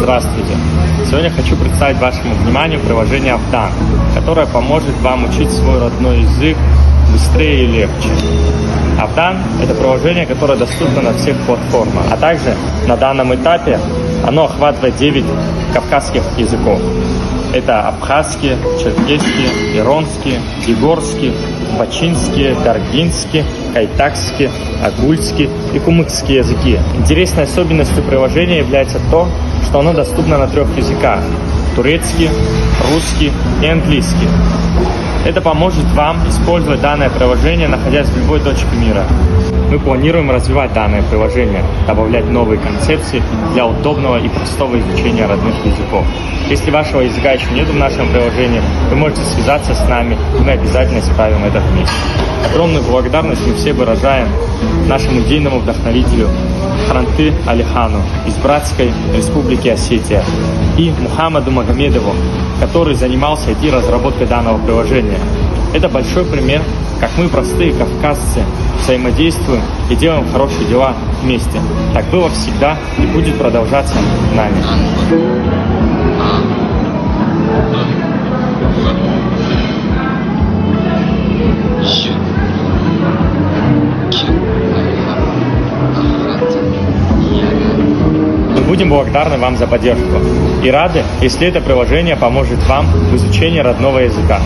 Здравствуйте! Сегодня хочу представить вашему вниманию приложение Авдан, которое поможет вам учить свой родной язык быстрее и легче. Авдан – это приложение, которое доступно на всех платформах, а также на данном этапе оно охватывает 9 кавказских языков. Это абхазский, черкесский, иронский, егорский, бачинский, даргинский, кайтакский, агульский и кумыкский языки. Интересной особенностью приложения является то, что оно доступно на 3 языках – турецкий, русский и английский. Это поможет вам использовать данное приложение, находясь в любой точке мира. Мы планируем развивать данное приложение, добавлять новые концепции для удобного и простого изучения родных языков. Если вашего языка еще нет в нашем приложении, вы можете связаться с нами, и мы обязательно исправим это вместе. Огромную благодарность мы все выражаем нашему идейному вдохновителю Хранты Алихану из братской республики Осетия и Мухаммаду Магомедову, который занимался IT-разработкой данного приложения. Это большой пример, как мы, простые кавказцы, взаимодействуем и делаем хорошие дела вместе. Так было всегда и будет продолжаться нами. Мы будем благодарны вам за поддержку и рады, если это приложение поможет вам в изучении родного языка.